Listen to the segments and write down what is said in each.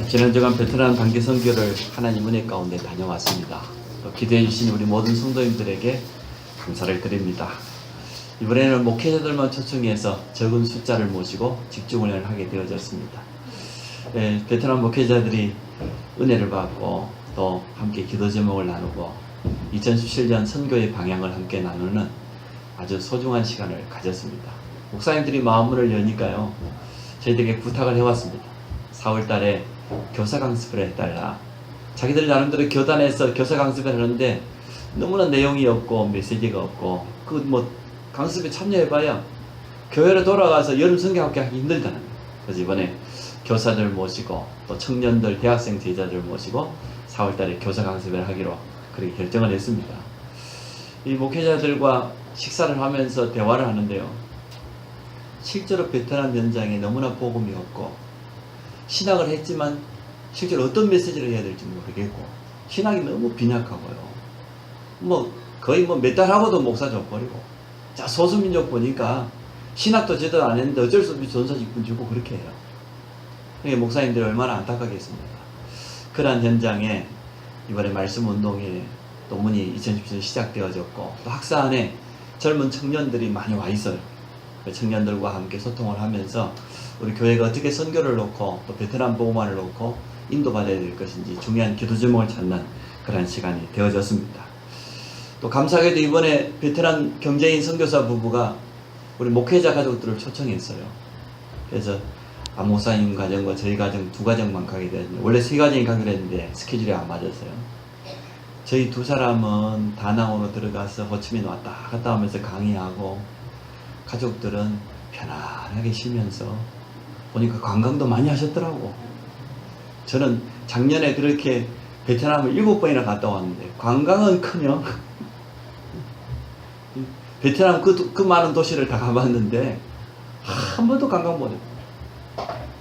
지난 주간 베트남 단기 선교를 하나님 은혜 가운데 다녀왔습니다. 또 기대해 주신 우리 모든 성도님들에게 감사를 드립니다. 이번에는 목회자들만 초청해서 적은 숫자를 모시고 집중훈련을 하게 되어졌습니다. 베트남 목회자들이 은혜를 받고 또 함께 기도 제목을 나누고 2017년 선교의 방향을 함께 나누는 아주 소중한 시간을 가졌습니다. 목사님들이 마음문을 여니까요, 저희들에게 부탁을 해왔습니다. 4월 달에 교사 강습을 해달라. 자기들 나름대로 교단에서 교사 강습을 하는데 너무나 내용이 없고 메시지가 없고 강습에 참여해봐야 교회로 돌아가서 여름 성경학교 하기 힘들다는 거예요. 그래서 이번에 교사들 모시고 또 청년들, 대학생 제자들 모시고 4월 달에 교사 강습을 하기로 그렇게 결정을 했습니다. 이 목회자들과 식사를 하면서 대화를 하는데요, 실제로 베트남 현장에 너무나 복음이 없고 신학을 했지만 실제로 어떤 메시지를 해야 될지 모르겠고 신학이 너무 빈약하고요. 거의 몇 달 하고도 목사 줘버리고, 자, 소수민족 보니까 신학도 제대로 안 했는데 어쩔 수 없이 전사직분 주고 그렇게 해요. 그러니까 목사님들이 얼마나 안타깝겠습니까? 그러한 현장에 이번에 말씀운동회 논문이 2017년 시작되어졌고, 또 학사 안에 젊은 청년들이 많이 와 있어요. 그 청년들과 함께 소통을 하면서 우리 교회가 어떻게 선교를 놓고 또 베트남 복음화를 놓고 인도받아야 될 것인지 중요한 기도 제목을 찾는 그런 시간이 되어졌습니다. 또 감사하게도 이번에 베트남 경제인 선교사 부부가 우리 목회자 가족들을 초청했어요. 그래서 안 목사님 가정과 저희 가정 두 가정만 가게 되었는데, 원래 세 가정이 가기로 했는데 스케줄이 안 맞았어요. 저희 두 사람은 다낭으로 들어가서 호치민 왔다 갔다 하면서 강의하고, 가족들은 편안하게 쉬면서 보니까 관광도 많이 하셨더라고. 저는 작년에 그렇게 베트남을 7번이나 갔다 왔는데 관광은커녕 베트남 그 많은 도시를 다 가봤는데 한 번도 관광 못 했고,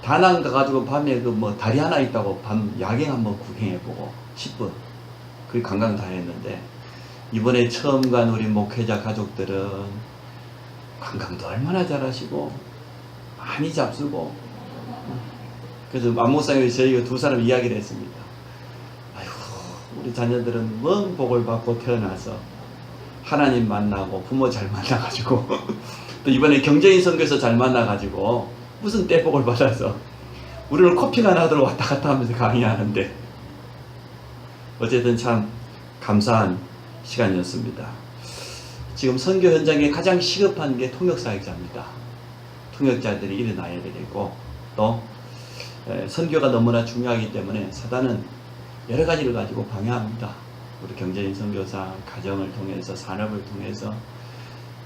다낭 가가지고 밤에 다리 하나 있다고 밤 야경 한번 구경해보고 10분 그 관광 다 했는데, 이번에 처음 간 우리 목회자 가족들은 관광도 얼마나 잘하시고 많이 잡수고. 그래서 안목사님이 저희가 두 사람 이야기를 했습니다. 아이고, 우리 자녀들은 먼 복을 받고 태어나서 하나님 만나고 부모 잘 만나가지고 또 이번에 경제인 선교에서 잘 만나가지고 무슨 떼복을 받아서 우리는 코피가 나도록 왔다 갔다 하면서 강의하는데, 어쨌든 참 감사한 시간이었습니다. 지금 선교 현장에 가장 시급한 게 통역사역자입니다. 통역자들이 일어나야 되고, 또 선교가 너무나 중요하기 때문에 사단은 여러 가지를 가지고 방해합니다. 우리 경제인 선교사 가정을 통해서, 산업을 통해서.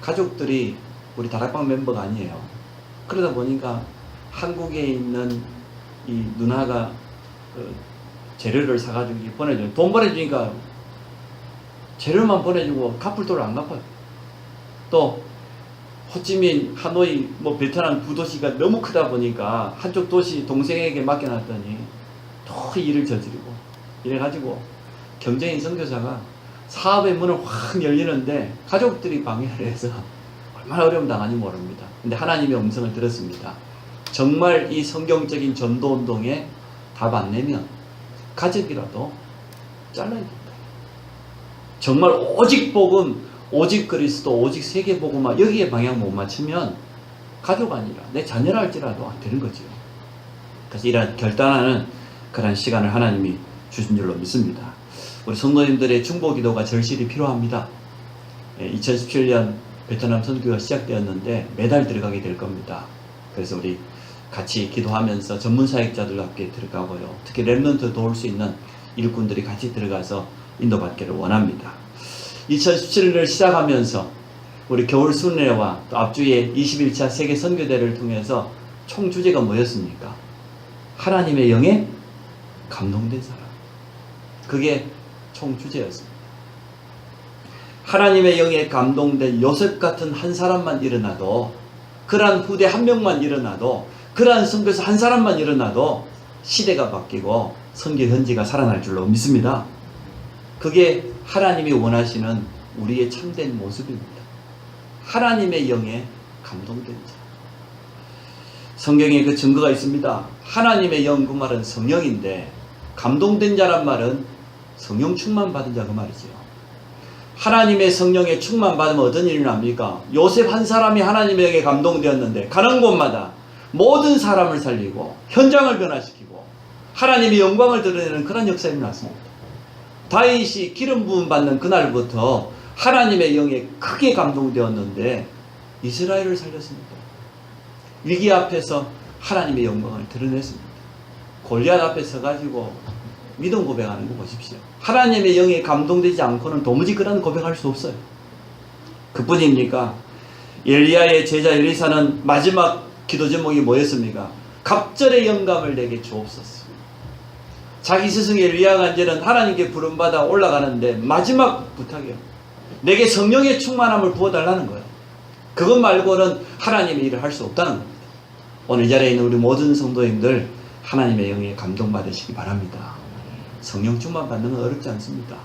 가족들이 우리 다락방 멤버가 아니에요. 그러다 보니까 한국에 있는 이 누나가 재료를 사가지고 보내줘요. 돈 보내주니까 재료만 보내주고 갚을 돈을 안 갚아요. 또 호치민, 하노이, 베트남 두 도시가 너무 크다 보니까 한쪽 도시 동생에게 맡겨놨더니 또 일을 저지르고, 이래가지고 경제인 선교사가 사업의 문을 확 열리는데 가족들이 방해를 해서 얼마나 어려움 당하는지 모릅니다. 근데 하나님의 음성을 들었습니다. 정말 이 성경적인 전도운동에 답 안 내면 가족이라도 잘라야 된다. 정말 오직 복음, 오직 그리스도, 오직 세계복음화, 여기에 방향 못 맞추면 가족 아니라 내 자녀라 할지라도 안 되는 거죠. 그래서 이런 결단하는 그런 시간을 하나님이 주신 줄로 믿습니다. 우리 성도님들의 중보 기도가 절실히 필요합니다. 2017년 베트남 선교가 시작되었는데 매달 들어가게 될 겁니다. 그래서 우리 같이 기도하면서 전문 사역자들과 함께 들어가고요, 특히 렘넌트 도울 수 있는 일꾼들이 같이 들어가서 인도받기를 원합니다. 2017년을 시작하면서 우리 겨울 순례와 또 앞주에 21차 세계 선교대를 통해서 총 주제가 뭐였습니까? 하나님의 영에 감동된 사람. 그게 총 주제였습니다. 하나님의 영에 감동된 요셉 같은 한 사람만 일어나도, 그러한 후대 한 명만 일어나도, 그러한 선교사 한 사람만 일어나도 시대가 바뀌고 선교 현지가 살아날 줄로 믿습니다. 그게 하나님이 원하시는 우리의 참된 모습입니다. 하나님의 영에 감동된 자. 성경에 그 증거가 있습니다. 하나님의 영 그 말은 성령인데 감동된 자란 말은 성령 충만 받은 자 그 말이지요. 하나님의 성령에 충만 받으면 어떤 일이 납니까? 요셉 한 사람이 하나님에게 감동되었는데 가는 곳마다 모든 사람을 살리고 현장을 변화시키고 하나님의 영광을 드러내는 그런 역사가 일어났습니다. 다윗이 기름 부음 받는 그날부터 하나님의 영에 크게 감동되었는데 이스라엘을 살렸습니다. 위기 앞에서 하나님의 영광을 드러냈습니다. 골리앗 앞에 서가지고 믿음 고백하는 거 보십시오. 하나님의 영에 감동되지 않고는 도무지 그런 고백할 수 없어요. 그뿐입니까? 엘리야의 제자 엘리사는 마지막 기도 제목이 뭐였습니까? 갑절의 영감을 내게 주옵소서. 자기 스승 엘리야가 이제는 하나님께 부름받아 올라가는데 마지막 부탁이요. 내게 성령의 충만함을 부어달라는 거예요. 그것 말고는 하나님의 일을 할 수 없다는 겁니다. 오늘 이 자리에 있는 우리 모든 성도님들 하나님의 영에 감동받으시기 바랍니다. 성령 충만 받는 건 어렵지 않습니다.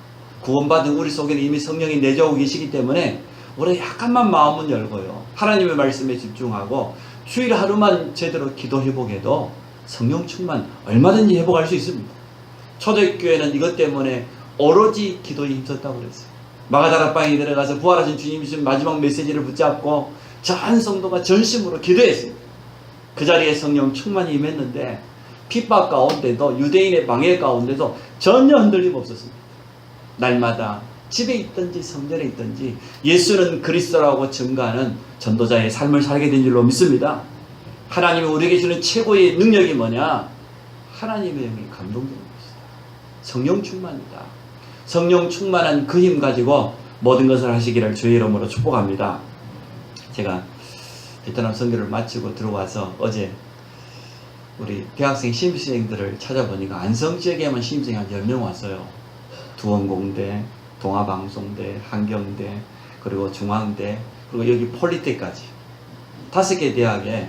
구원받은 우리 속에는 이미 성령이 내주하고 계시기 때문에 우리 약간만 마음은 열고요. 하나님의 말씀에 집중하고 주일 하루만 제대로 기도해보게도 성령 충만 얼마든지 회복할 수 있습니다. 초대교회는 이것 때문에 오로지 기도에 힘썼다고 그랬어요. 마가다락방에 들어가서 부활하신 주님이 준 마지막 메시지를 붙잡고 전 성도가 전심으로 기도했습니다. 그 자리에 성령 충만이 임했는데 핍박 가운데도 유대인의 방해 가운데도 전혀 흔들림 없었습니다. 날마다 집에 있든지 성전에 있든지 예수는 그리스도라고 증거하는 전도자의 삶을 살게 된 줄로 믿습니다. 하나님이 우리에게 주는 최고의 능력이 뭐냐? 하나님의 영이 감동되는 것이다. 성령 충만이다. 성령 충만한 그 힘 가지고 모든 것을 하시기를 주의 이름으로 축복합니다. 제가 베트남 선교를 마치고 들어와서 어제 우리 대학생 신입생들을 찾아보니까 안성 지역에만 신입생이 한 10명 왔어요. 두원공대, 동아방송대, 한경대, 그리고 중앙대, 그리고 여기 폴리텍까지 5개 대학에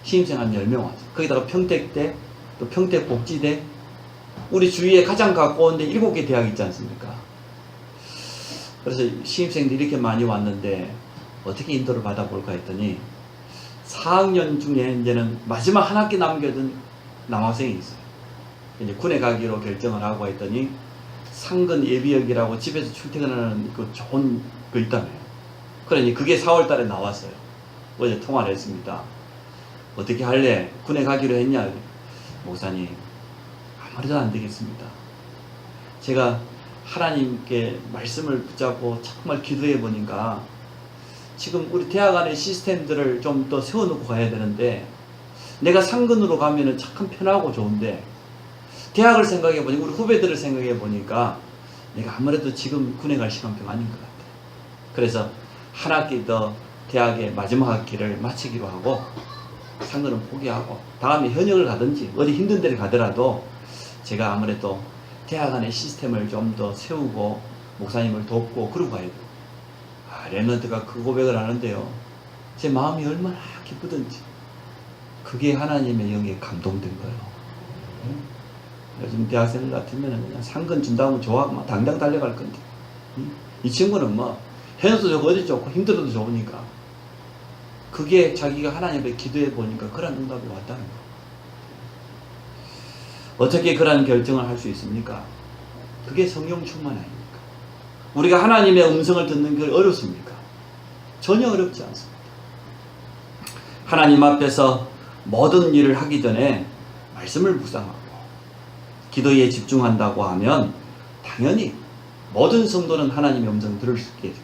신입생 한 10명 왔어요. 거기다가 평택대, 또 평택복지대, 우리 주위에 가장 가까운 데 7개 대학이 있지 않습니까? 그래서 신입생들이 이렇게 많이 왔는데 어떻게 인도를 받아볼까 했더니 4학년 중에 이제는 마지막 한 학기 남겨둔 남학생이 있어요. 이제 군에 가기로 결정을 하고 했더니 상근 예비역이라고 집에서 출퇴근하는 그 좋은 거 있다며요. 그러니 그게 4월 달에 나왔어요. 어제 통화를 했습니다. 어떻게 할래? 군에 가기로 했냐? 목사님, 아무래도 안 되겠습니다. 제가 하나님께 말씀을 붙잡고 정말 기도해 보니까 지금 우리 대학 안의 시스템들을 좀 더 세워놓고 가야 되는데 내가 상근으로 가면은 참 편하고 좋은데 대학을 생각해 보니 우리 후배들을 생각해 보니까 내가 아무래도 지금 군에 갈 시간표가 아닌 것 같아. 그래서 한 학기 더 대학의 마지막 학기를 마치기로 하고 상근은 포기하고 다음에 현역을 가든지 어디 힘든 데를 가더라도 제가 아무래도 대학 안의 시스템을 좀 더 세우고 목사님을 돕고 그러고 가야 돼요. 렘넌트가 그 고백을 하는데요. 제 마음이 얼마나 기쁘든지 그게 하나님의 영에 감동된 거예요. 요즘 대학생들 같으면 그냥 상근 준다면 좋아하고 막 당장 달려갈 건데 이 친구는 뭐 현역도 좋고 어디 좋고 힘들어도 좋으니까 그게 자기가 하나님께 기도해 보니까 그런 응답이 왔다는 거예요. 어떻게 그런 결정을 할 수 있습니까? 그게 성령 충만 아닙니까? 우리가 하나님의 음성을 듣는 게 어렵습니까? 전혀 어렵지 않습니다. 하나님 앞에서 모든 일을 하기 전에 말씀을 묵상하고 기도에 집중한다고 하면 당연히 모든 성도는 하나님의 음성을 들을 수 있게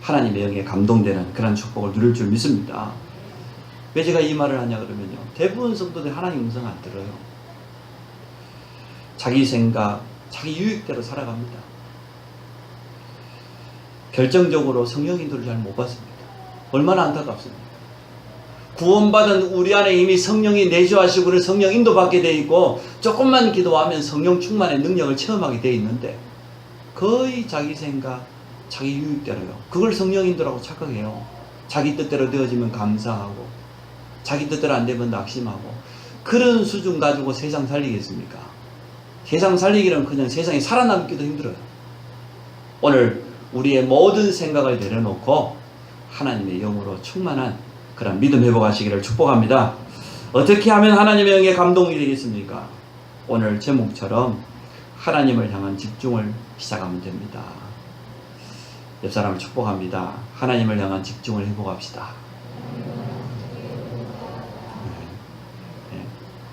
하나님의 영에 감동되는 그런 축복을 누릴 줄 믿습니다. 왜 제가 이 말을 하냐 그러면요. 대부분 성도들이 하나님 음성 안 들어요. 자기 생각, 자기 유익대로 살아갑니다. 결정적으로 성령 인도를 잘 못 받습니다. 얼마나 안타깝습니까? 구원받은 우리 안에 이미 성령이 내주하시고 성령 인도받게 되어 있고 조금만 기도하면 성령 충만의 능력을 체험하게 되어 있는데 거의 자기 생각, 자기 유익대로요. 그걸 성령 인도라고 착각해요. 자기 뜻대로 되어지면 감사하고 자기 뜻대로 안 되면 낙심하고 그런 수준 가지고 세상 살리겠습니까? 세상 살리기는 그냥 세상에 살아남기도 힘들어요. 오늘 우리의 모든 생각을 내려놓고 하나님의 영으로 충만한 그런 믿음 회복하시기를 축복합니다. 어떻게 하면 하나님의 영에 감동이 되겠습니까? 오늘 제목처럼 하나님을 향한 집중을 시작하면 됩니다. 옆 사람을 축복합니다. 하나님을 향한 집중을 회복합시다.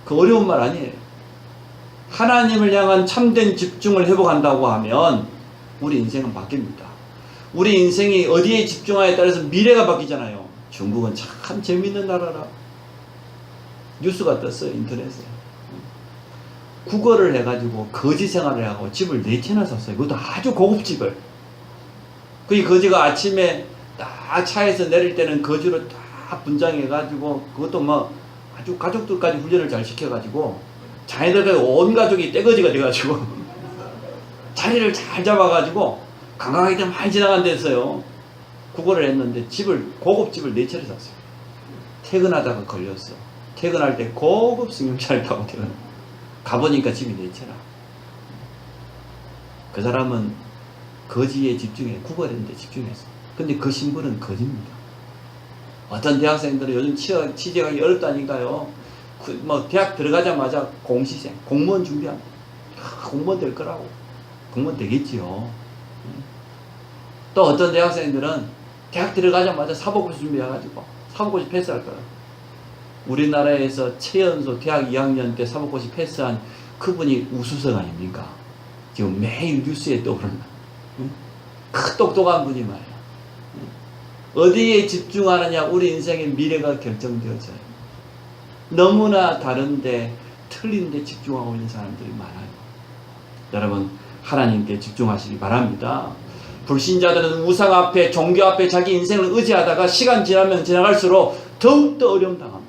그 어려운 말 아니에요. 하나님을 향한 참된 집중을 회복한다고 하면 우리 인생은 바뀝니다. 우리 인생이 어디에 집중하에 따라서 미래가 바뀌잖아요. 중국은 참 재밌는 나라라. 뉴스가 떴어요, 인터넷에. 국어를 해가지고 거지 생활을 하고 집을 4채나 샀어요. 그것도 아주 고급 집을. 그 거지가 아침에 딱 차에서 내릴 때는 거지로 딱 분장해가지고 그것도 뭐 아주 가족들까지 훈련을 잘 시켜가지고 자기들 온 가족이 떼거지가 돼가지고 자리를 잘 잡아가지고 관광객들 많이 지나간 데서요. 국어를 했는데 고급 집을 4채를 샀어요. 퇴근하다가 걸렸어. 퇴근할 때 고급 승용차를 타고 퇴근. 가보니까 집이 4채라. 그 사람은 거지에 집중해. 국어를 했는데 집중했어. 근데 그 신분은 거지입니다. 어떤 대학생들은 요즘 취직하기 어렵다니까요. 대학 들어가자마자 공시생, 공무원 준비합니다. 공무원 될 거라고. 공무원 되겠지요. 또 어떤 대학생들은 대학 들어가자마자 사법고시 준비해가지고 사법고시 패스할 거라고. 우리나라에서 최연소 대학 2학년 때 사법고시 패스한 그분이 우수석 아닙니까? 지금 매일 뉴스에 떠오르는 그 똑똑한 분이 말이야. 어디에 집중하느냐 우리 인생의 미래가 결정되어져요. 너무나 다른데 틀린데 집중하고 있는 사람들이 많아요. 여러분 하나님께 집중하시기 바랍니다. 불신자들은 우상 앞에 종교 앞에 자기 인생을 의지하다가 시간 지나면 지나갈수록 더욱더 어려움 당합니다.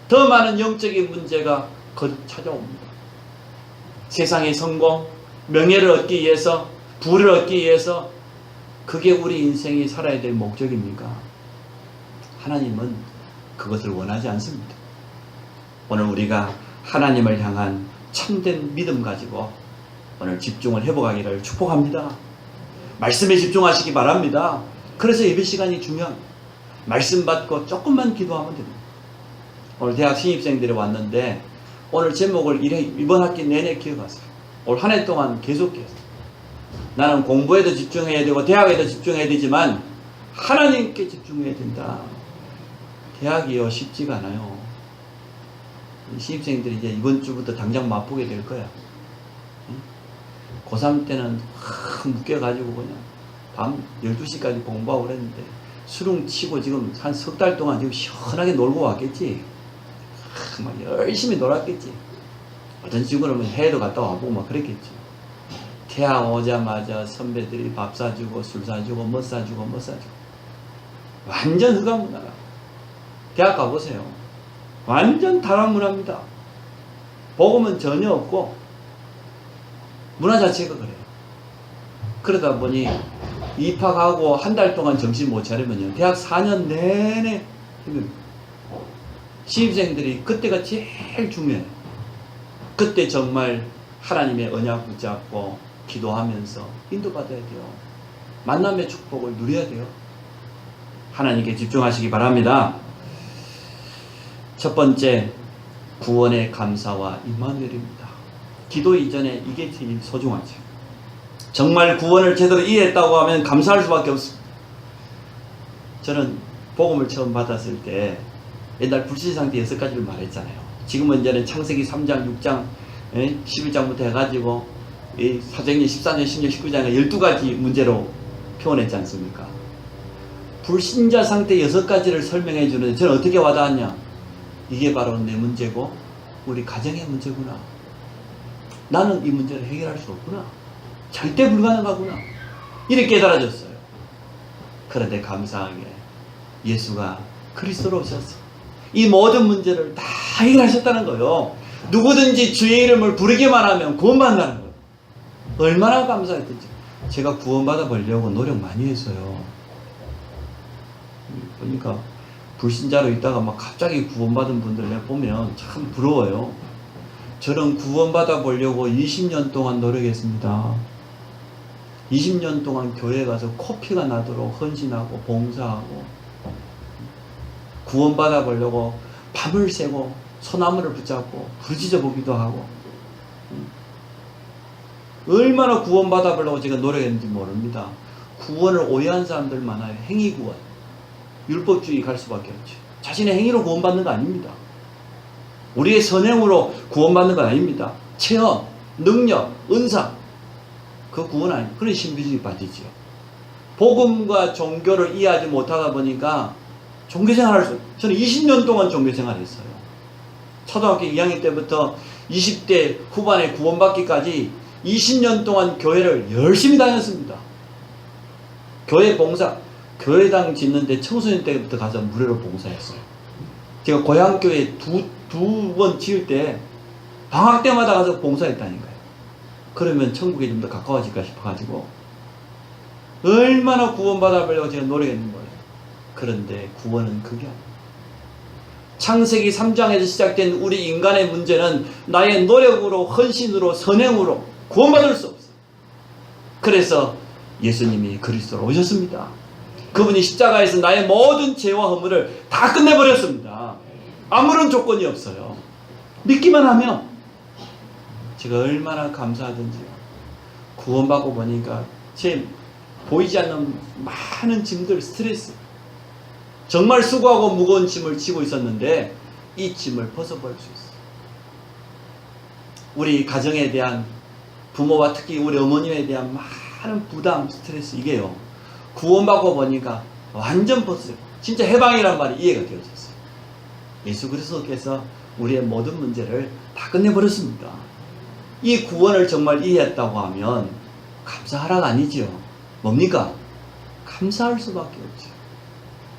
더 많은 영적인 문제가 거듭 찾아옵니다. 세상의 성공, 명예를 얻기 위해서, 부를 얻기 위해서 그게 우리 인생이 살아야 될 목적입니까? 하나님은 그것을 원하지 않습니다. 오늘 우리가 하나님을 향한 참된 믿음 가지고 오늘 집중을 회복하기를 축복합니다. 말씀에 집중하시기 바랍니다. 그래서 예배 시간이 중요합니다. 말씀 받고 조금만 기도하면 됩니다. 오늘 대학 신입생들이 왔는데 오늘 제목을 이번 학기 내내 기억하세요. 올 한 해 동안 계속해서 나는 공부에도 집중해야 되고 대학에도 집중해야 되지만 하나님께 집중해야 된다. 대학이요 쉽지가 않아요. 신입생들이 이제 이번 주부터 당장 맛보게 될 거야. 고3 때는 묶여가지고 그냥 밤 12시까지 공부하고 그랬는데 수능 치고 지금 한 석 달 동안 지금 시원하게 놀고 왔겠지. 막 열심히 놀았겠지. 어떤 친구는 해외도 갔다 와보고 막 그랬겠지. 대학 오자마자 선배들이 밥 사주고 술 사주고 뭐 사주고 뭐 사주고 완전 흑암문화라. 대학 가보세요. 완전 다락문화입니다. 복음은 전혀 없고 문화 자체가 그래요. 그러다 보니 입학하고 한 달 동안 정신 못 차리면요 대학 4년 내내 힘듭니다. 신입생들이 그때가 제일 중요해요. 그때 정말 하나님의 언약 붙잡고 기도하면서 인도받아야 돼요. 만남의 축복을 누려야 돼요. 하나님께 집중하시기 바랍니다. 첫 번째, 구원의 감사와 임마누엘입니다. 기도 이전에 이게 제일 소중하죠. 정말 구원을 제대로 이해했다고 하면 감사할 수밖에 없습니다. 저는 복음을 처음 받았을 때 옛날 불신상태 6가지를 말했잖아요. 지금은 이제는 창세기 3장, 6장, 11장부터 해가지고 사도행전 14장, 16장, 19장에 12가지 문제로 표현했지 않습니까? 불신자 상태 6가지를 설명해 주는데 저는 어떻게 와닿았냐? 이게 바로 내 문제고 우리 가정의 문제구나. 나는 이 문제를 해결할 수 없구나. 절대 불가능하구나. 이렇게 깨달아졌어요. 그런데 감사하게 예수가 그리스도로 오셨어. 이 모든 문제를 다 해결하셨다는 거예요. 누구든지 주의 이름을 부르기만 하면 구원받는다는 거예요. 얼마나 감사했든지. 제가 구원받아 보려고 노력 많이 했어요. 보니까 불신자로 있다가 막 갑자기 구원받은 분들 내가 보면 참 부러워요. 저는 구원받아 보려고 20년 동안 노력했습니다. 20년 동안 교회에 가서 코피가 나도록 헌신하고 봉사하고 구원받아 보려고 밤을 새고 소나무를 붙잡고 부르짖어 보기도 하고 얼마나 구원받아 보려고 제가 노력했는지 모릅니다. 구원을 오해한 사람들 많아요. 행위구원, 율법주의 갈 수밖에 없죠. 자신의 행위로 구원받는 거 아닙니다. 우리의 선행으로 구원받는 건 아닙니다. 체험, 능력, 은사, 그 구원 아니에요. 그런 신비주의 빠지죠. 복음과 종교를 이해하지 못하다 보니까 종교생활을, 저는 20년 동안 종교생활을 했어요. 초등학교 2학년 때부터 20대 후반에 구원받기까지 20년 동안 교회를 열심히 다녔습니다. 교회 봉사, 교회당 짓는데 청소년 때부터 가서 무료로 봉사했어요. 제가 고향교회 두 번 지을 때 방학 때마다 가서 봉사했다니까요. 그러면 천국에 좀 더 가까워질까 싶어가지고 얼마나 구원받아 보려고 제가 노력했는 거예요. 그런데 구원은 그게 아니에요. 창세기 3장에서 시작된 우리 인간의 문제는 나의 노력으로, 헌신으로, 선행으로 구원받을 수 없어요. 그래서 예수님이 그리스도로 오셨습니다. 그분이 십자가에서 나의 모든 죄와 허물을 다 끝내버렸습니다. 아무런 조건이 없어요. 믿기만 하면. 제가 얼마나 감사하든지요. 구원받고 보니까 제 보이지 않는 많은 짐들, 스트레스, 정말 수고하고 무거운 짐을 지고 있었는데 이 짐을 벗어버릴 수 있어요. 우리 가정에 대한, 부모와 특히 우리 어머님에 대한 많은 부담, 스트레스, 이게요, 구원받고 보니까 완전 벗어요. 진짜 해방이란 말이 이해가 되어졌어요. 예수 그리스도께서 우리의 모든 문제를 다 끝내버렸습니다. 이 구원을 정말 이해했다고 하면 감사하라가 아니지요. 뭡니까? 감사할 수밖에 없죠.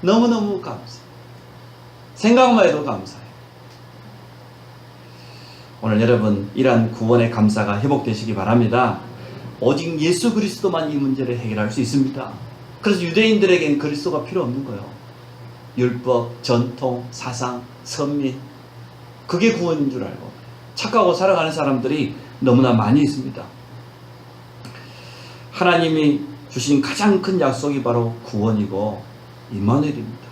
너무너무 감사. 생각만 해도 감사해요. 오늘 여러분, 이러한 구원의 감사가 회복되시기 바랍니다. 오직 예수 그리스도만 이 문제를 해결할 수 있습니다. 그래서 유대인들에겐 그리스도가 필요 없는 거예요. 율법, 전통, 사상, 선민, 그게 구원인 줄 알고 착하고 살아가는 사람들이 너무나 많이 있습니다. 하나님이 주신 가장 큰 약속이 바로 구원이고 임마누엘입니다.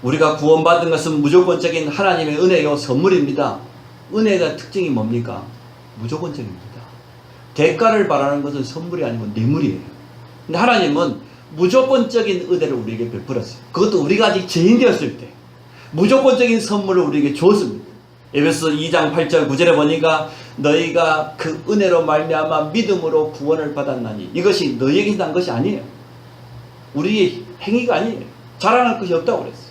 우리가 구원받은 것은 무조건적인 하나님의 은혜요, 선물입니다. 은혜가 특징이 뭡니까? 무조건적입니다. 대가를 바라는 것은 선물이 아니고 뇌물이에요. 근데 하나님은 무조건적인 은혜를 우리에게 베풀었어요. 그것도 우리가 아직 죄인 되었을 때 무조건적인 선물을 우리에게 주었습니다. 에베소 2장 8절 9절에 보니까 너희가 그 은혜로 말미암아 믿음으로 구원을 받았나니, 이것이 너희에게 난 것이 아니에요. 우리의 행위가 아니에요. 자랑할 것이 없다고 그랬어요.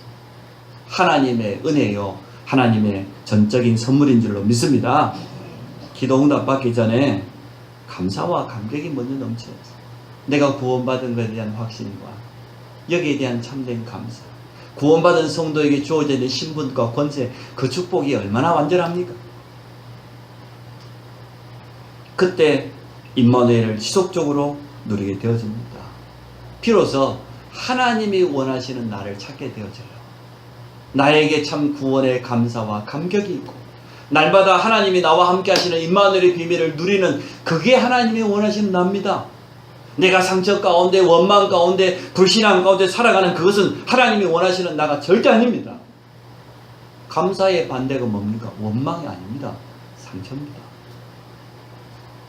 하나님의 은혜요, 하나님의 전적인 선물인 줄로 믿습니다. 기도 응답 받기 전에 감사와 감격이 먼저 넘쳐요. 내가 구원받은 것에 대한 확신과 여기에 대한 참된 감사, 구원받은 성도에게 주어져 있는 신분과 권세, 그 축복이 얼마나 완전합니까? 그때 임마누엘을 지속적으로 누리게 되어집니다. 비로소 하나님이 원하시는 나를 찾게 되어져요. 나에게 참 구원의 감사와 감격이 있고 날마다 하나님이 나와 함께 하시는 임마누엘의 비밀을 누리는, 그게 하나님이 원하시는 나입니다. 내가 상처 가운데, 원망 가운데, 불신앙 가운데 살아가는 그것은 하나님이 원하시는 나가 절대 아닙니다. 감사의 반대가 뭡니까? 원망이 아닙니다. 상처입니다.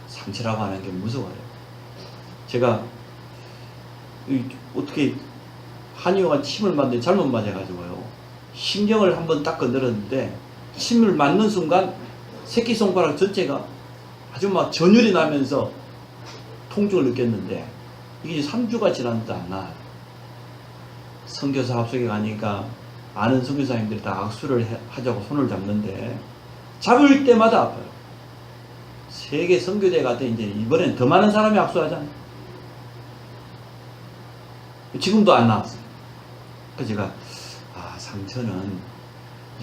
상처라고 하는 게 무서워요. 제가 어떻게 한의원가 침을 맞는데 잘못 맞아가지고요, 신경을 한번 딱 건드렸는데 침을 맞는 순간 새끼손가락 전체가 아주 막 전율이 나면서 통증을 느꼈는데 이게 3주가 지났는데 안 나아요. 선교사 합숙에 가니까 아는 선교사님들이 다 악수를 하자고 손을 잡는데 잡을 때마다 아파요. 세계 선교대 같은 이제 이번엔 더 많은 사람이 악수하잖아요. 지금도 안 나왔어요. 그래서 제가 상처는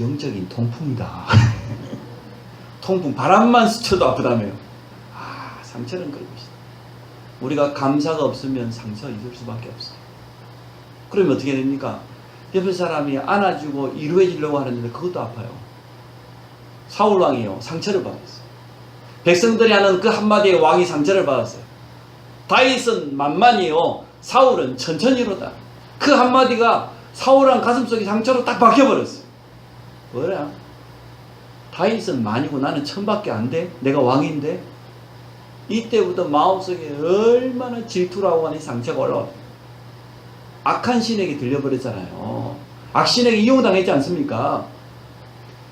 영적인 통풍이다. 통풍, 바람만 스쳐도 아프다며요. 상처는 그런 것이다. 우리가 감사가 없으면 상처가 있을 수밖에 없어요. 그러면 어떻게 됩니까? 옆에 사람이 안아주고 위로해 주려고 하는데 그것도 아파요. 사울왕이요, 상처를 받았어요. 백성들이 하는 그 한마디에 왕이 상처를 받았어요. 다윗은 만만이요, 사울은 천천히로다. 그 한마디가 사울왕 가슴속에 상처로 딱 박혀버렸어요. 뭐라? 다윗은 만이고 나는 천밖에 안 돼? 내가 왕인데? 이때부터 마음속에 얼마나 질투라고 하는 상처가 올라와. 악한 신에게 들려버렸잖아요. 악신에게 이용당했지 않습니까?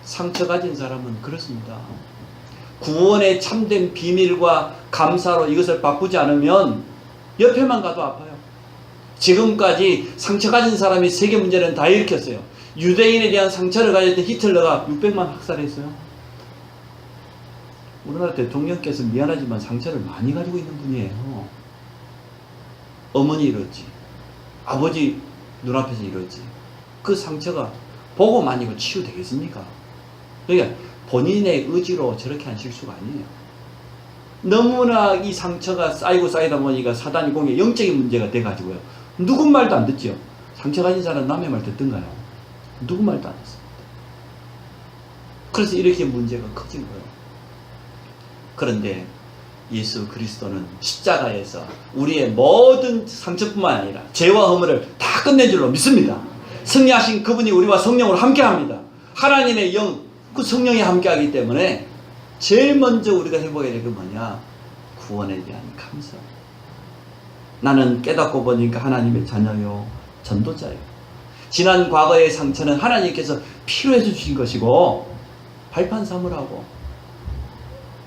상처 가진 사람은 그렇습니다. 구원의 참된 비밀과 감사로 이것을 바꾸지 않으면 옆에만 가도 아파요. 지금까지 상처 가진 사람이 세계 문제는 다 일으켰어요. 유대인에 대한 상처를 가졌던 히틀러가 600만 학살했어요. 우리나라 대통령께서 미안하지만 상처를 많이 가지고 있는 분이에요. 어머니 이렇지, 아버지 눈앞에서 이렇지. 그 상처가 보고만 이고 치유되겠습니까? 그러니까 본인의 의지로 저렇게 한 실수가 아니에요. 너무나 이 상처가 쌓이고 쌓이다 보니까 사단이 공의 영적인 문제가 돼가지고요. 누구 말도 안 듣죠. 상처 가진 사람 남의 말 듣던가요? 누구 말도 안 듣습니다. 그래서 이렇게 문제가 커진 거예요. 그런데 예수 그리스도는 십자가에서 우리의 모든 상처뿐만 아니라 죄와 허물을 다 끝낸 줄로 믿습니다. 승리하신 그분이 우리와 성령으로 함께합니다. 하나님의 영, 그 성령이 함께하기 때문에 제일 먼저 우리가 해보게 될 게 뭐냐? 구원에 대한 감사. 나는 깨닫고 보니까 하나님의 자녀요, 전도자요. 지난 과거의 상처는 하나님께서 필요해서 주신 것이고 발판 삼으라고.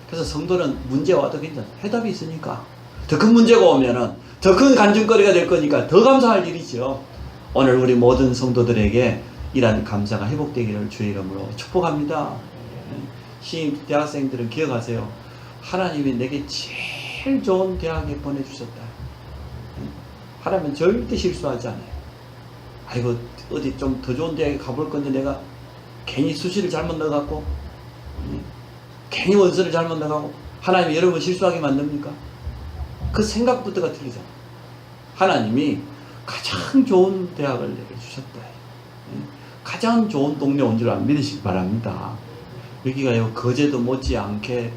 그래서 성도는 문제 와도 괜찮아. 해답이 있으니까. 더 큰 문제가 오면은 더 큰 간증거리가 될 거니까 더 감사할 일이죠. 오늘 우리 모든 성도들에게 이러한 감사가 회복되기를 주의 이름으로 축복합니다. 신임 대학생들은 기억하세요. 하나님이 내게 제일 좋은 대학에 보내주셨다. 하나님은 절대 실수하지 않아요. 아이고 어디 좀 더 좋은 대학에 가볼 건데 내가 괜히 수시를 잘못 넣어갖고 괜히 원서를 잘못 넣어갖고 하나님이 여러분 실수하게 만듭니까? 그 생각부터가 틀리잖아요. 하나님이 가장 좋은 대학을 내게 주셨다. 가장 좋은 동네 온 줄 믿으시기 바랍니다. 여기가요 거제도 못지않게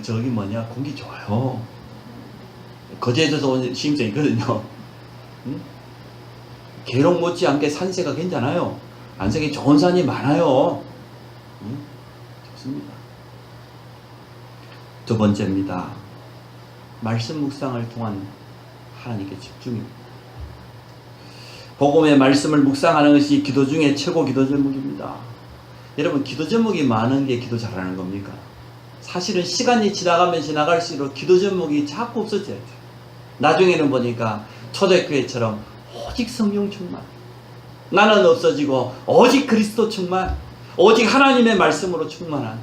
저기 뭐냐 공기 좋아요. 거제도에서 온 시임생이 있거든요. 계룡 못지않게 산세가 괜찮아요. 안성에 좋은 산이 많아요. 좋습니다. 두 번째입니다. 말씀 묵상을 통한 하나님께 집중입니다. 복음의 말씀을 묵상하는 것이 기도 중에 최고 기도 제목입니다. 여러분 기도 제목이 많은 게 기도 잘하는 겁니까? 사실은 시간이 지나가면 지나갈수록 기도 제목이 자꾸 없어져요. 나중에는 보니까 초대교회처럼 오직 성령 충만, 나는 없어지고 오직 그리스도 충만, 오직 하나님의 말씀으로 충만한,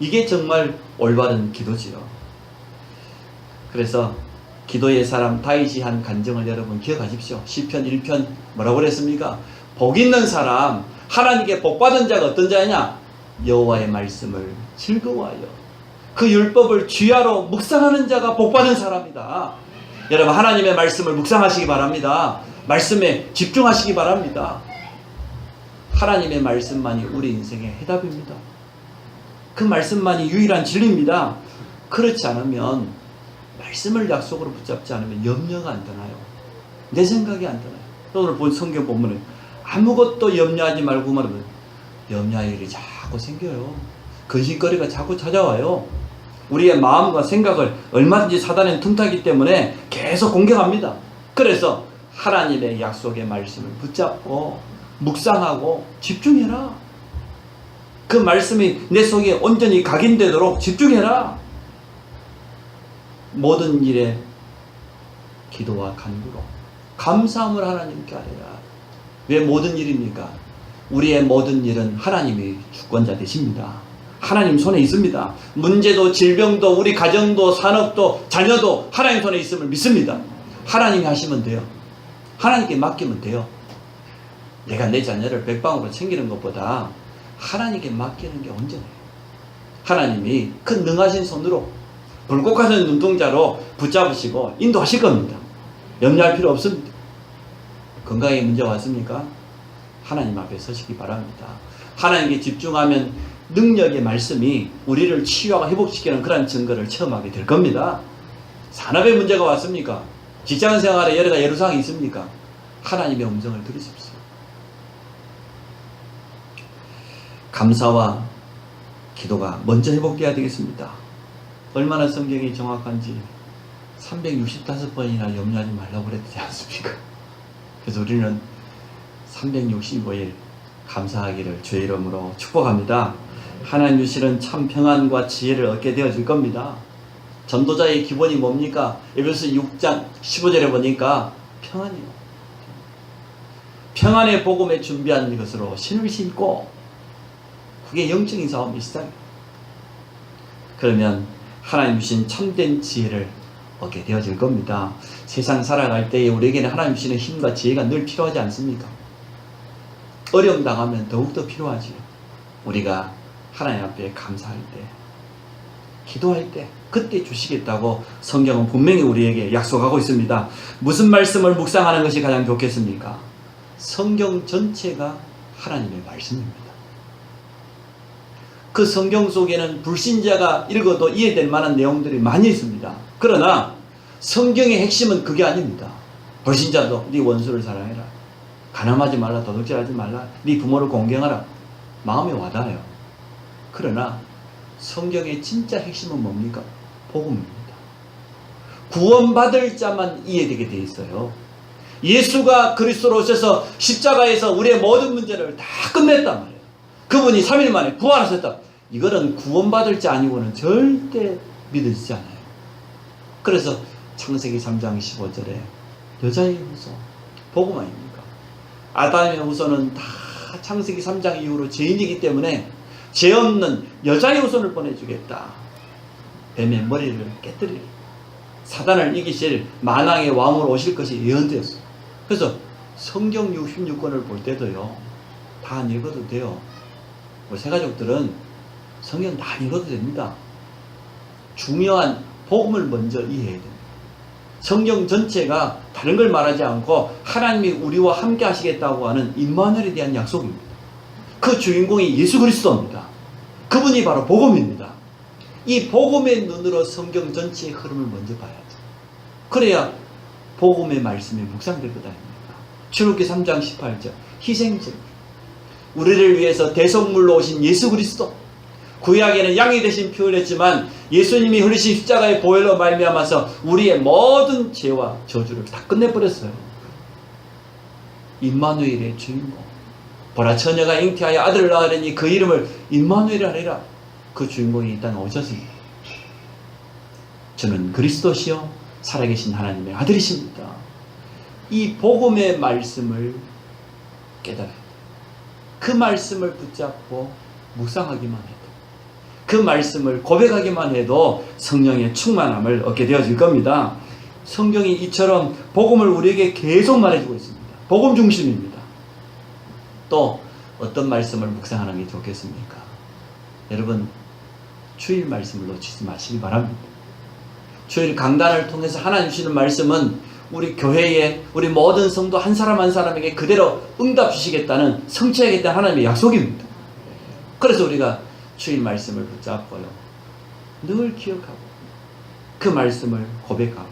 이게 정말 올바른 기도지요. 그래서 기도의 사람 다윗이 한 간증을 여러분 기억하십시오. 시편 1편 뭐라고 그랬습니까? 복 있는 사람, 하나님께 복 받은 자가 어떤 자냐? 여호와의 말씀을 즐거워하여 그 율법을 주야로 묵상하는 자가 복 받은 사람이다. 여러분 하나님의 말씀을 묵상하시기 바랍니다. 말씀에 집중하시기 바랍니다. 하나님의 말씀만이 우리 인생의 해답입니다. 그 말씀만이 유일한 진리입니다. 그렇지 않으면, 말씀을 약속으로 붙잡지 않으면 염려가 안 떠나요. 내 생각이 안 떠나요. 오늘 본 성경 본문에 아무것도 염려하지 말고 말하면 염려할 일이 자꾸 생겨요. 근심거리가 자꾸 찾아와요. 우리의 마음과 생각을 얼마든지 사단은 틈타기 때문에 계속 공격합니다. 그래서 하나님의 약속의 말씀을 붙잡고 묵상하고 집중해라. 그 말씀이 내 속에 온전히 각인되도록 집중해라. 모든 일에 기도와 간구로 감사함을 하나님께 하리라. 왜 모든 일입니까? 우리의 모든 일은 하나님이 주권자 되십니다. 하나님 손에 있습니다. 문제도 질병도 우리 가정도 산업도 자녀도 하나님 손에 있음을 믿습니다. 하나님이 하시면 돼요. 하나님께 맡기면 돼요. 내가 내 자녀를 백방으로 챙기는 것보다 하나님께 맡기는 게 온전해요. 하나님이 그 능하신 손으로 불꽃 같은 눈동자로 붙잡으시고 인도하실 겁니다. 염려할 필요 없습니다. 건강에 문제 왔습니까? 하나님 앞에 서시기 바랍니다. 하나님께 집중하면 능력의 말씀이 우리를 치유하고 회복시키는 그런 증거를 체험하게 될 겁니다. 산업에 문제가 왔습니까? 직장생활에 여러 가지 애로사항이 있습니까? 하나님의 음성을 들으십시오. 감사와 기도가 먼저 회복되어야 되겠습니다. 얼마나 성경이 정확한지 365번이나 염려하지 말라고 그랬지 않습니까? 그래서 우리는 365일 감사하기를 주의 이름으로 축복합니다. 하나님 주시는 참 평안과 지혜를 얻게 되어질 겁니다. 전도자의 기본이 뭡니까? 에베소서 6장 15절에 보니까 평안이요. 평안의 복음에 준비한 것으로 신을 신고, 그게 영적인 싸움이 시작입니다. 그러면 하나님 주신 참된 지혜를 얻게 되어질 겁니다. 세상 살아갈 때에 우리에게는 하나님 주시는 힘과 지혜가 늘 필요하지 않습니까? 어려움 당하면 더욱더 필요하지요. 우리가 하나님 앞에 감사할 때, 기도할 때 그때 주시겠다고 성경은 분명히 우리에게 약속하고 있습니다. 무슨 말씀을 묵상하는 것이 가장 좋겠습니까? 성경 전체가 하나님의 말씀입니다. 그 성경 속에는 불신자가 읽어도 이해될 만한 내용들이 많이 있습니다. 그러나 성경의 핵심은 그게 아닙니다. 불신자도 네 원수를 사랑해라, 가늠하지 말라, 도둑질하지 말라, 네 부모를 공경하라. 마음에 와닿아요. 그러나 성경의 진짜 핵심은 뭡니까? 복음입니다. 구원받을 자만 이해되게 되어 있어요. 예수가 그리스도로 오셔서 십자가에서 우리의 모든 문제를 다 끝냈단 말이에요. 그분이 3일 만에 부활하셨다. 이거는 구원받을 자 아니고는 절대 믿어지지 않아요. 그래서 창세기 3장 15절에 여자의 후손, 복음 아닙니까? 아담의 후손은 다 창세기 3장 이후로 죄인이기 때문에 죄 없는 여자의 후손을 보내주겠다. 뱀의 머리를 깨뜨리리, 사단을 이기실 만왕의 왕으로 오실 것이 예언되었어요. 그래서 성경 66권을 볼 때도요, 다 안 읽어도 돼요. 우리 새가족들은 성경 다 읽어도 됩니다. 중요한 복음을 먼저 이해해야 됩니다. 성경 전체가 다른 걸 말하지 않고 하나님이 우리와 함께 하시겠다고 하는 임마누엘에 대한 약속입니다. 그 주인공이 예수 그리스도입니다. 그분이 바로 복음입니다. 이 복음의 눈으로 성경 전체의 흐름을 먼저 봐야죠. 그래야 복음의 말씀이 묵상될 것 아닙니까? 출애굽기 3장 18절 희생제, 우리를 위해서 대속물로 오신 예수 그리스도, 구약에는 양이 되신 표현을 했지만 예수님이 흘리신 십자가의 보혈로 말미암아서 우리의 모든 죄와 저주를 다 끝내버렸어요. 임마누엘의 주인공, 보라 처녀가 잉태하여 아들을 낳으려니 그 이름을 임마누엘이라 하리라. 그 주인공이 일단 오셨습니다. 저는 그리스도시요 살아계신 하나님의 아들이십니다. 이 복음의 말씀을 깨달아야 돼요. 그 말씀을 붙잡고 묵상하기만 해도, 그 말씀을 고백하기만 해도 성령의 충만함을 얻게 되어질 겁니다. 성경이 이처럼 복음을 우리에게 계속 말해주고 있습니다. 복음 중심입니다. 또 어떤 말씀을 묵상하는 게 좋겠습니까? 여러분, 주일 말씀을 놓치지 마시기 바랍니다. 주일 강단을 통해서 하나님 주시는 말씀은 우리 교회에, 우리 모든 성도 한 사람 한 사람에게 그대로 응답 주시겠다는, 성취하겠다는 하나님의 약속입니다. 그래서 우리가 주일 말씀을 붙잡고요, 늘 기억하고 그 말씀을 고백하고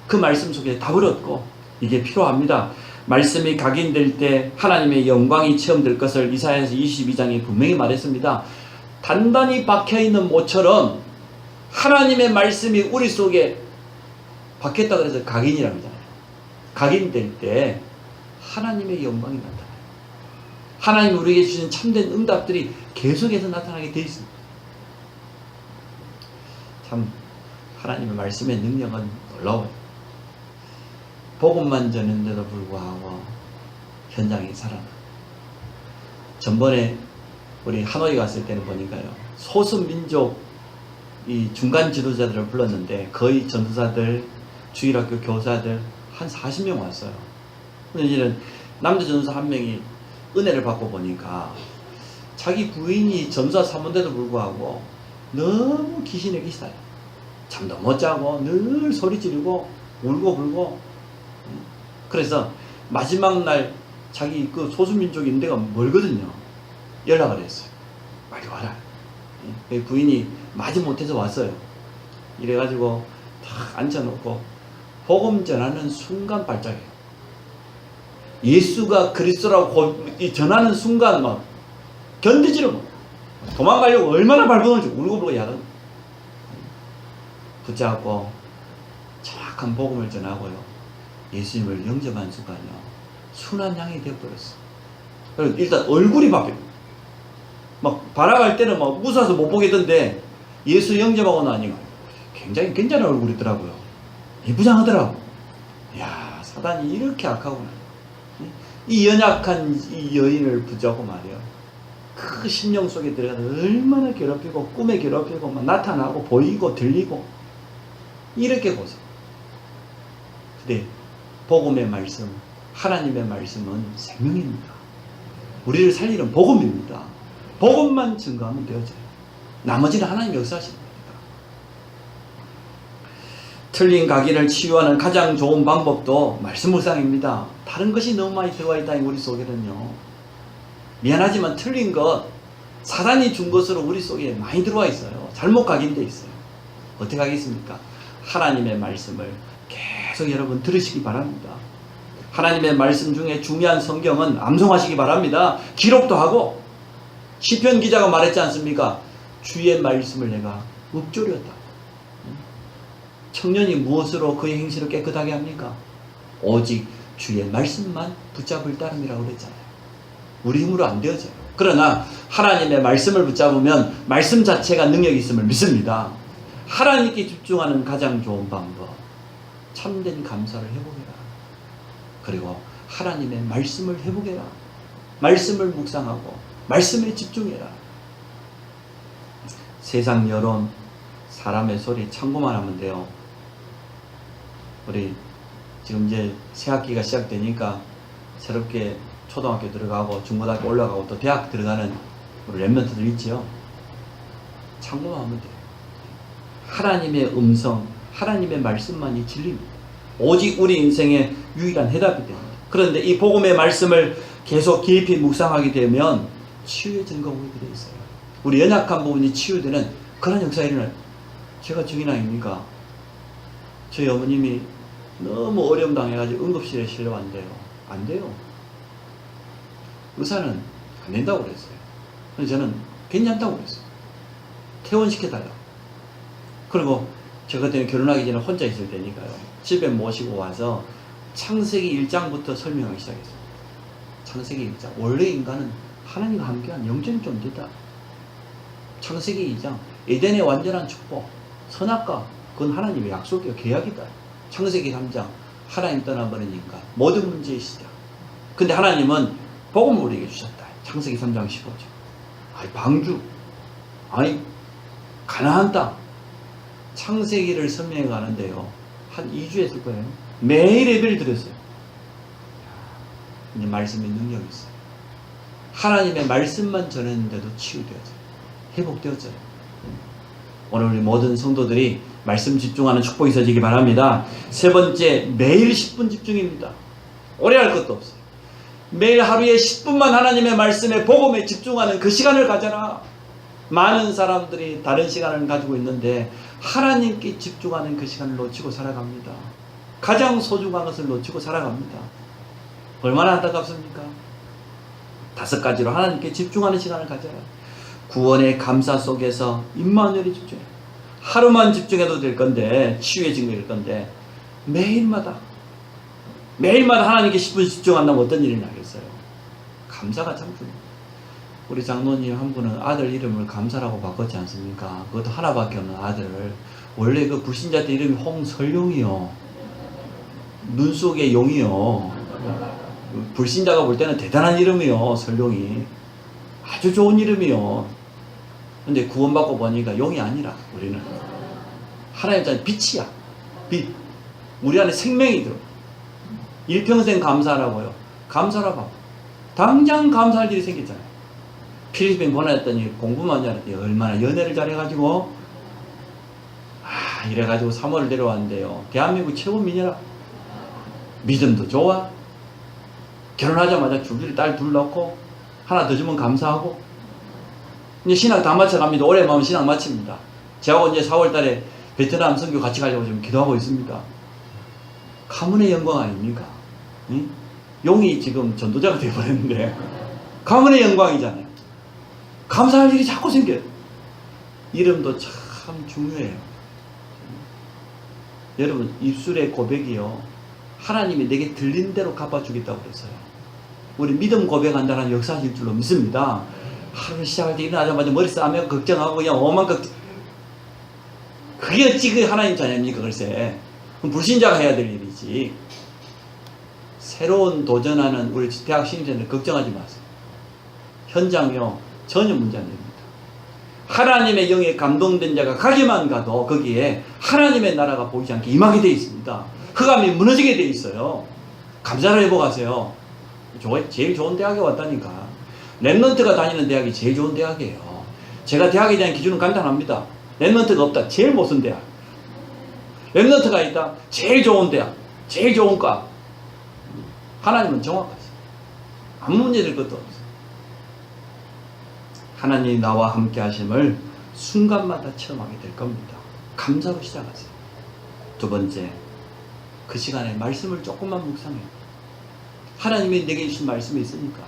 그 말씀 속에 답을 얻고, 이게 필요합니다. 말씀이 각인될 때 하나님의 영광이 체험될 것을 이사야서 22장에 분명히 말했습니다. 단단히 박혀있는 모처럼 하나님의 말씀이 우리 속에 박혔다 그래서 각인이라고 하잖아요. 각인될 때 하나님의 영광이 나타나요. 하나님이 우리에게 주신 참된 응답들이 계속해서 나타나게 되어 있습니다. 참 하나님의 말씀의 능력은 놀라워요. 복음만 전했는데도 불구하고 현장이 살아나. 전번에 우리 하노이 갔을 때는 보니까요, 소수민족 이 중간 지도자들을 불렀는데 거의 전도사들, 주일학교 교사들 한 40명 왔어요. 근데 이제는 남자 전도사 한 명이 은혜를 받고 보니까 자기 부인이 전도사 사모인데도 불구하고 너무 귀신에 기싸요. 잠도 못 자고 늘 소리 지르고 울고 불고. 그래서 마지막 날 자기 그 소수민족이 있는 데가 멀거든요. 연락을 했어요. 빨리 와라. 부인이 마지못해서 왔어요. 이래가지고 탁 앉혀놓고 복음 전하는 순간 발작해요. 예수가 그리스도라고 전하는 순간 막 견디지를 못. 도망가려고 얼마나 발버둥을 치고 울고불고 야단. 붙잡고 정확한 복음을 전하고요. 예수님을 영접한 순간요. 순한 양이 되어버렸어. 일단 얼굴이 바뀌어. 막 바라갈 때는 막 웃어서 못 보겠던데 예수 영접하고 나니까 굉장히 괜찮은 얼굴이더라고요. 예쁘장하더라고. 이야, 사단이 이렇게 악하구나. 이 연약한 이 여인을 붙잡고 말이야. 그 심령 속에 들어가서 얼마나 괴롭히고 꿈에 괴롭히고 막 나타나고 보이고 들리고 이렇게 고생. 근데 복음의 말씀, 하나님의 말씀은 생명입니다. 우리를 살리는 복음입니다. 복음만 증거하면 되어져요. 나머지는 하나님 역사하시는 겁니다. 틀린 각인을 치유하는 가장 좋은 방법도 말씀 묵상입니다. 다른 것이 너무 많이 들어와 있다 우리 속에는요. 미안하지만 틀린 것, 사단이 준 것으로 우리 속에 많이 들어와 있어요. 잘못 각인되어 있어요. 어떻게 하겠습니까? 하나님의 말씀을 계속 여러분 들으시기 바랍니다. 하나님의 말씀 중에 중요한 성경은 암송하시기 바랍니다. 기록도 하고 시편 기자가 말했지 않습니까? 주의 말씀을 내가 읊조렸다. 청년이 무엇으로 그의 행실을 깨끗하게 합니까? 오직 주의 말씀만 붙잡을 따름이라고 그랬잖아요. 우리 힘으로 안 되어져요. 그러나 하나님의 말씀을 붙잡으면 말씀 자체가 능력이 있음을 믿습니다. 하나님께 집중하는 가장 좋은 방법, 참된 감사를 해보게라. 그리고 하나님의 말씀을 해보게라. 말씀을 묵상하고 말씀에 집중해라. 세상 여론, 사람의 소리 참고만 하면 돼요. 우리 지금 이제 새학기가 시작되니까 새롭게 초등학교 들어가고 중고등학교 올라가고 또 대학 들어가는 우리 랩런트들 있지요. 참고만 하면 돼요. 하나님의 음성, 하나님의 말씀만이 진리입니다. 오직 우리 인생의 유일한 해답이 됩니다. 그런데 이 복음의 말씀을 계속 깊이 묵상하게 되면 치유의 증거가 되어 있어요. 우리 연약한 부분이 치유되는 그런 역사가 일어나요. 제가 증인 아닙니까? 저희 어머님이 너무 어려움 당해가지고 응급실에 실려왔는데요. 안 돼요. 의사는 안 된다고 그랬어요. 그래서 저는 괜찮다고 그랬어요. 퇴원시켜달라고. 그리고 저 그때는 결혼하기 전에 혼자 있을 때니까요. 집에 모시고 와서 창세기 1장부터 설명하기 시작했어요. 창세기 1장. 원래 인간은 하나님과 함께한 영적인 존재다. 창세기 2장. 에덴의 완전한 축복. 선악과. 그건 하나님의 약속이요. 계약이다. 창세기 3장. 하나님 떠나버린 인간. 모든 문제의 시작. 근데 하나님은 복음을 우리에게 주셨다. 창세기 3장 15절. 아니 방주. 아니 가나안 땅. 창세기를 설명해 가는데요. 한 2주 했을 거예요. 매일 예배를 드렸어요. 이제 말씀의 능력이 있어요. 하나님의 말씀만 전했는데도 치유되어져요. 회복되어져요. 오늘 우리 모든 성도들이 말씀 집중하는 축복이 있어지기 바랍니다. 세 번째, 매일 10분 집중입니다. 오래 할 것도 없어요. 매일 하루에 10분만 하나님의 말씀에 복음에 집중하는 그 시간을 가져라. 많은 사람들이 다른 시간을 가지고 있는데 하나님께 집중하는 그 시간을 놓치고 살아갑니다. 가장 소중한 것을 놓치고 살아갑니다. 얼마나 안타깝습니까? 5가지로 하나님께 집중하는 시간을 가져라. 구원의 감사 속에서 임마누엘이 집중해. 하루만 집중해도 될 건데 치유의 증거일 건데 매일마다 하나님께 10분 집중한다면 어떤 일이 나겠어요? 감사가 참 중요해요. 우리 장로님 한 분은 아들 이름을 감사라고 바꿨지 않습니까? 그것도 하나밖에 없는 아들을. 원래 그 불신자 때 이름이 홍설용이요. 눈 속의 용이요. 불신자가 볼 때는 대단한 이름이요. 설용이. 아주 좋은 이름이요. 근데 구원받고 보니까 용이 아니라 우리는. 하나님 자는 빛이야. 빛. 우리 안에 생명이 들어. 일평생 감사하라고요. 감사하라고. 당장 감사할 일이 생겼잖아요. 필리핀 보냈더니 공부만 잘했더니 얼마나 연애를 잘해가지고 이래가지고 3월을 내려왔는데요. 대한민국 최고 미녀라. 믿음도 좋아. 결혼하자마자 주기를 딸 둘 낳고 하나 더 주면 감사하고 이제 신학 다 마쳐갑니다. 올해 마음 신학 마칩니다. 저하고 이제 4월 달에 베트남 선교 같이 가려고 지금 기도하고 있습니다. 가문의 영광 아닙니까? 응? 용이 지금 전도자가 되어버렸는데 가문의 영광이잖아요. 감사할 일이 자꾸 생겨요. 이름도 참 중요해요. 여러분, 입술의 고백이요, 하나님이 내게 들린 대로 갚아주겠다고 그랬어요. 우리 믿음 고백한다는 역사하실 줄로 믿습니다. 하루 시작할 때 일어나자마자 머리 싸매고 걱정하고 그냥 오만 걱정. 그게 어찌 그 하나님 자녀입니까? 글쎄. 그럼 불신자가 해야 될 일이지. 새로운 도전하는 우리 대학 신입생들 걱정하지 마세요. 현장이요, 전혀 문제 안 됩니다. 하나님의 영에 감동된 자가 가기만 가도 거기에 하나님의 나라가 보이지 않게 임하게 되어 있습니다. 흑암이 무너지게 되어 있어요. 감사를 해보가세요. 제일 좋은 대학에 왔다니까. 랩런트가 다니는 대학이 제일 좋은 대학이에요. 제가 대학에 대한 기준은 간단합니다. 랩런트가 없다, 제일 못쓴 대학. 랩런트가 있다, 제일 좋은 대학, 제일 좋은 과. 하나님은 정확하세요. 아무 문제될 것도 없어요. 하나님이 나와 함께 하심을 순간마다 체험하게 될 겁니다. 감사로 시작하세요. 두 번째, 그 시간에 말씀을 조금만 묵상해요. 하나님이 내게 주신 말씀이 있으니까,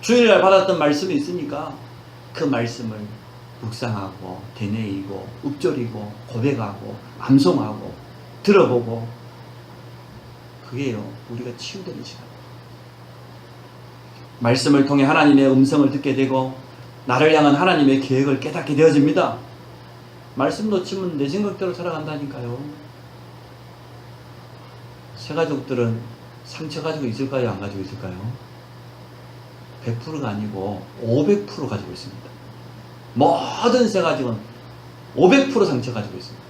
주일날 받았던 말씀이 있으니까 그 말씀을 묵상하고 되뇌이고 읊조리고 고백하고 암송하고 들어보고, 그게요, 우리가 치유되는 시간. 말씀을 통해 하나님의 음성을 듣게 되고 나를 향한 하나님의 계획을 깨닫게 되어집니다. 말씀 놓치면 내 생각대로 살아간다니까요. 새가족들은 상처 가지고 있을까요? 안 가지고 있을까요? 100%가 아니고 500% 가지고 있습니다. 모든 새가족은 500% 상처 가지고 있습니다.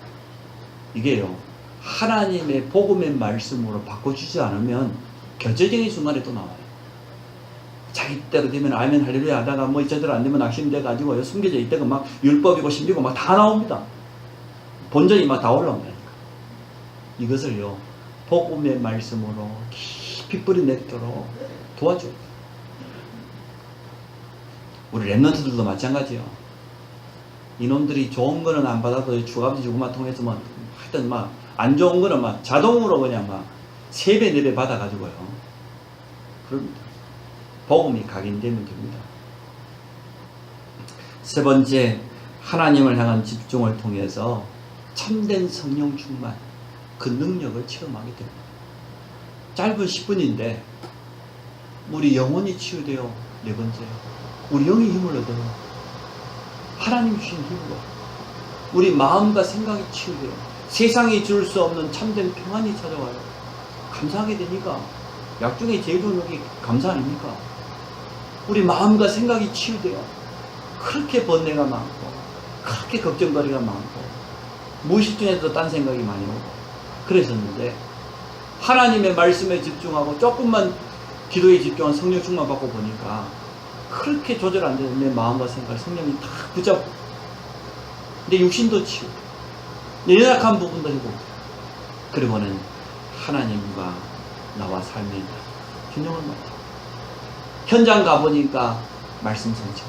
이게요, 하나님의 복음의 말씀으로 바꿔주지 않으면 결정적인 순간에 또 나와요. 자기 때로 되면 아멘 할렐루야 하다가 뭐 이제대로 안 되면 낙심돼가지고 숨겨져 있다가 막 율법이고 신비고 막 다 나옵니다. 본전이 막 다 올라온다니까. 이것을요, 복음의 말씀으로 깊이 뿌리내도록 도와줘요. 우리 랩런트들도 마찬가지예요. 이놈들이 좋은 거는 안 받아도 주갑지 주고만 통해서 뭐 하여튼 막 안 좋은 거는 막 자동으로 그냥 막 3배 4배 받아가지고요. 그럽니다. 복음이 각인되면 됩니다. 세 번째, 하나님을 향한 집중을 통해서 참된 성령 충만, 그 능력을 체험하게 됩니다. 짧은 10분인데 우리 영혼이 치유돼요. 네 번째, 우리 영이 힘을 얻어요. 하나님 주신 힘으로 우리 마음과 생각이 치유돼요. 세상이 줄 수 없는 참된 평안이 찾아와요. 감사하게 되니까. 약 중에 제일 좋은 약이 감사 아닙니까? 우리 마음과 생각이 치유돼요. 그렇게 번뇌가 많고, 그렇게 걱정거리가 많고, 무의식 중에도 딴 생각이 많이 오고 그랬었는데, 하나님의 말씀에 집중하고 조금만 기도에 집중한 성령 충만 받고 보니까 그렇게 조절 안 되는 내 마음과 생각을 성령이 다 붙잡고, 내 육신도 치우고 내 연약한 부분도 해보고, 그리고는 하나님과 나와 삶의 균형을 맞춰 현장 가보니까 말씀 성취,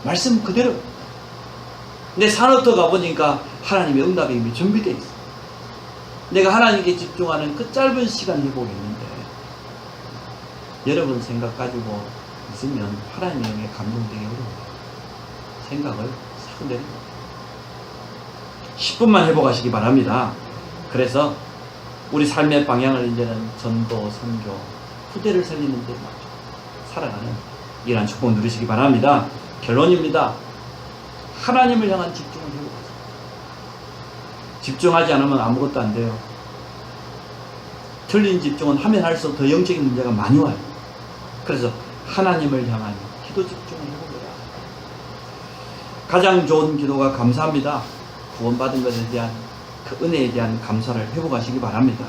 말씀 그대로. 내 산업터 가보니까 하나님의 응답이 이미 준비되어 있어. 내가 하나님께 집중하는 그 짧은 시간 회복이 있는데, 여러분 생각 가지고 있으면 하나님의 영에 감동되기 어려워요. 생각을 싹 내리고 10분만 회복하시기 바랍니다. 그래서 우리 삶의 방향을 이제는 전도, 선교, 후대를 살리는 데 살아가는 이러한 축복 누리시기 바랍니다. 결론입니다. 하나님을 향한 집중을 회복하세요. 집중하지 않으면 아무것도 안 돼요. 틀린 집중은 하면 할수록 더 영적인 문제가 많이 와요. 그래서 하나님을 향한 기도 집중을 해보거라. 가장 좋은 기도가 감사합니다. 구원받은 것에 대한 그 은혜에 대한 감사를 회복하시기 바랍니다.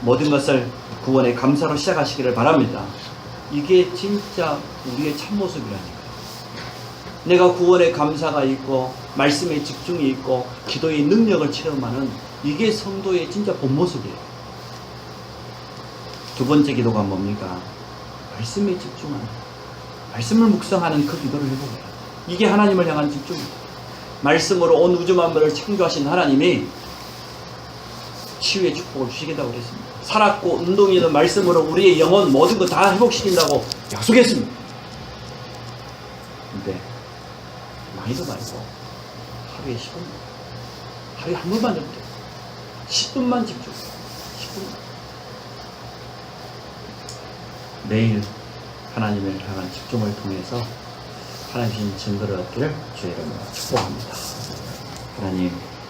모든 것을 구원의 감사로 시작하시기를 바랍니다. 이게 진짜 우리의 참모습이라니까요. 내가 구원의 감사가 있고 말씀에 집중이 있고 기도의 능력을 체험하는, 이게 성도의 진짜 본 모습이에요. 두 번째 기도가 뭡니까? 말씀에 집중하는, 말씀을 묵상하는 그 기도를 해보게요. 이게 하나님을 향한 집중입니다. 말씀으로 온 우주 만물을 창조하신 하나님이 치유의 축복을 주시겠다고 그랬습니다. 살았고 운동이는 말씀으로 우리의 영혼 모든 거 다 회복시킨다고 약속했습니다. 근데 많이도 말고 하루에 10분, 하루에 한 번만 좀 돼. 10분만 집중. 10분만. 매일 하나님을 향한 집중을 통해서 하나님 주신 증거를 얻기를 주의 이름으로 축복합니다. 하나님